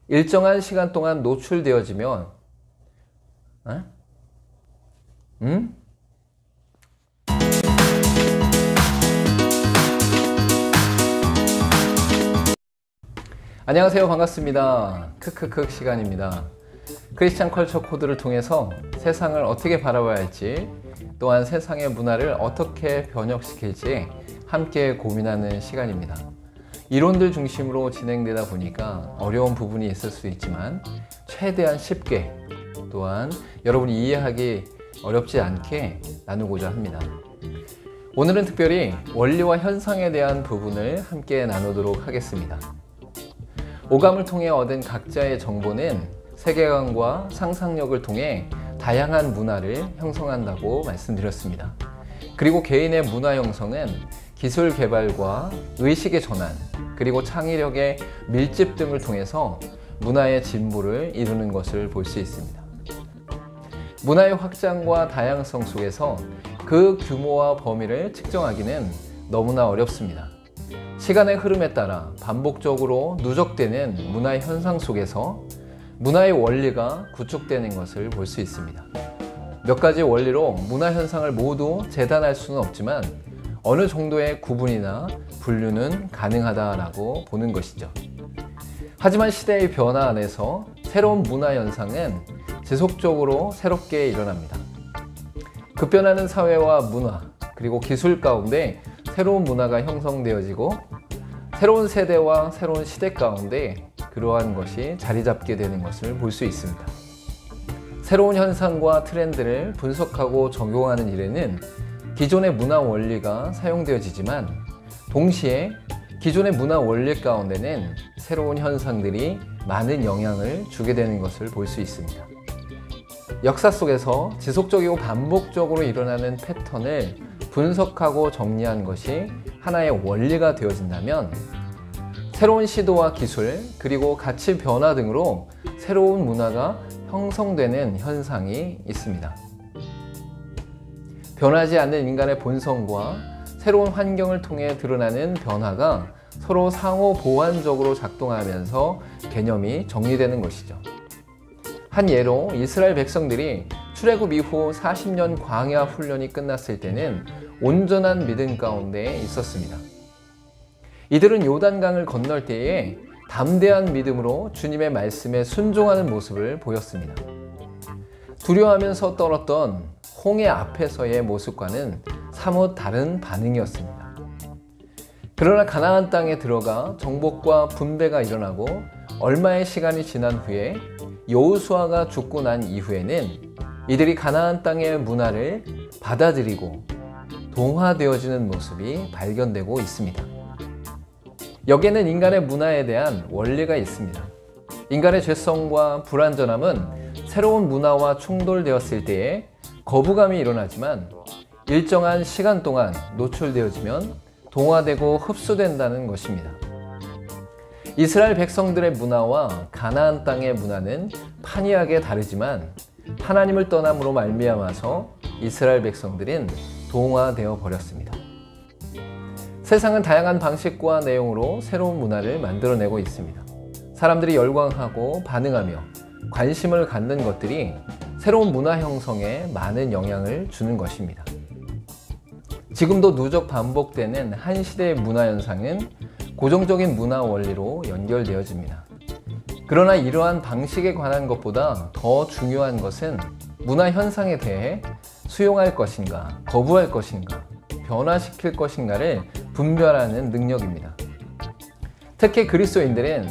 일정한 시간 동안 노출되어지면 응? 안녕하세요. 반갑습니다. 크크크 시간입니다. 크리스찬 컬처 코드를 통해서 세상을 어떻게 바라봐야 할지, 또한 세상의 문화를 어떻게 번역시킬지 함께 고민하는 시간입니다. 이론들 중심으로 진행되다 보니까 어려운 부분이 있을 수 있지만 최대한 쉽게, 또한 여러분이 이해하기 어렵지 않게 나누고자 합니다. 오늘은 특별히 원리와 현상에 대한 부분을 함께 나누도록 하겠습니다. 오감을 통해 얻은 각자의 정보는 세계관과 상상력을 통해 다양한 문화를 형성한다고 말씀드렸습니다. 그리고 개인의 문화 형성은 기술 개발과 의식의 전환, 그리고 창의력의 밀집 등을 통해서 문화의 진보를 이루는 것을 볼 수 있습니다. 문화의 확장과 다양성 속에서 그 규모와 범위를 측정하기는 너무나 어렵습니다. 시간의 흐름에 따라 반복적으로 누적되는 문화의 현상 속에서 문화의 원리가 구축되는 것을 볼 수 있습니다. 몇 가지 원리로 문화 현상을 모두 재단할 수는 없지만 어느 정도의 구분이나 분류는 가능하다라고 보는 것이죠. 하지만 시대의 변화 안에서 새로운 문화 현상은 지속적으로 새롭게 일어납니다. 급변하는 사회와 문화, 그리고 기술 가운데 새로운 문화가 형성되어지고 새로운 세대와 새로운 시대 가운데 그러한 것이 자리 잡게 되는 것을 볼 수 있습니다. 새로운 현상과 트렌드를 분석하고 적용하는 일에는 기존의 문화 원리가 사용되어지지만 동시에 기존의 문화 원리 가운데는 새로운 현상들이 많은 영향을 주게 되는 것을 볼 수 있습니다. 역사 속에서 지속적이고 반복적으로 일어나는 패턴을 분석하고 정리한 것이 하나의 원리가 되어진다면 새로운 시도와 기술, 그리고 가치 변화 등으로 새로운 문화가 형성되는 현상이 있습니다. 변하지 않는 인간의 본성과 새로운 환경을 통해 드러나는 변화가 서로 상호 보완적으로 작동하면서 개념이 정리되는 것이죠. 한 예로 이스라엘 백성들이 출애굽 이후 40년 광야 훈련이 끝났을 때는 온전한 믿음 가운데 있었습니다. 이들은 요단강을 건널 때에 담대한 믿음으로 주님의 말씀에 순종하는 모습을 보였습니다. 두려워하면서 떨었던 홍해 앞에서의 모습과는 사뭇 다른 반응이었습니다. 그러나 가나안 땅에 들어가 정복과 분배가 일어나고 얼마의 시간이 지난 후에 여호수아가 죽고 난 이후에는 이들이 가나안 땅의 문화를 받아들이고 동화되어지는 모습이 발견되고 있습니다. 여기에는 인간의 문화에 대한 원리가 있습니다. 인간의 죄성과 불완전함은 새로운 문화와 충돌되었을 때에 거부감이 일어나지만 일정한 시간 동안 노출되어지면 동화되고 흡수된다는 것입니다. 이스라엘 백성들의 문화와 가나안 땅의 문화는 판이하게 다르지만 하나님을 떠남으로 말미암아서 이스라엘 백성들은 동화되어 버렸습니다. 세상은 다양한 방식과 내용으로 새로운 문화를 만들어내고 있습니다. 사람들이 열광하고 반응하며 관심을 갖는 것들이 새로운 문화 형성에 많은 영향을 주는 것입니다. 지금도 누적 반복되는 한 시대의 문화 현상은 고정적인 문화 원리로 연결되어집니다. 그러나 이러한 방식에 관한 것보다 더 중요한 것은 문화 현상에 대해 수용할 것인가, 거부할 것인가, 변화시킬 것인가를 분별하는 능력입니다. 특히 그리스도인들은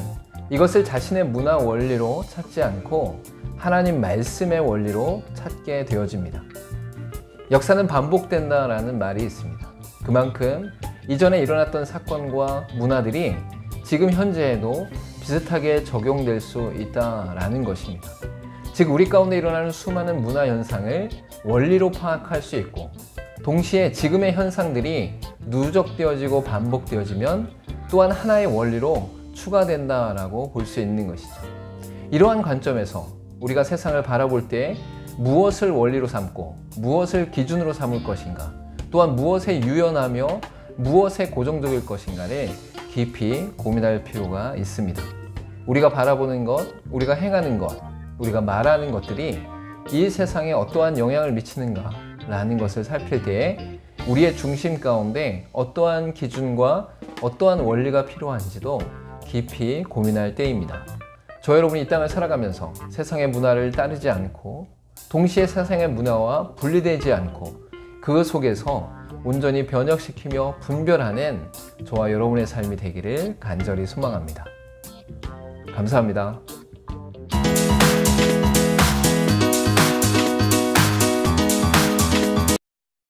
이것을 자신의 문화 원리로 찾지 않고 하나님 말씀의 원리로 찾게 되어집니다. 역사는 반복된다라는 말이 있습니다. 그만큼 이전에 일어났던 사건과 문화들이 지금 현재에도 비슷하게 적용될 수 있다라는 것입니다. 즉 우리 가운데 일어나는 수많은 문화 현상을 원리로 파악할 수 있고 동시에 지금의 현상들이 누적되어지고 반복되어지면 또한 하나의 원리로 추가된다라고 볼 수 있는 것이죠. 이러한 관점에서 우리가 세상을 바라볼 때 무엇을 원리로 삼고 무엇을 기준으로 삼을 것인가, 또한 무엇에 유연하며 무엇에 고정적일 것인가를 깊이 고민할 필요가 있습니다. 우리가 바라보는 것, 우리가 행하는 것, 우리가 말하는 것들이 이 세상에 어떠한 영향을 미치는가 라는 것을 살필 때에 우리의 중심 가운데 어떠한 기준과 어떠한 원리가 필요한지도 깊이 고민할 때입니다. 저 여러분이 이 땅을 살아가면서 세상의 문화를 따르지 않고 동시에 세상의 문화와 분리되지 않고 그 속에서 온전히 변혁시키며 분별하는 저와 여러분의 삶이 되기를 간절히 소망합니다. 감사합니다.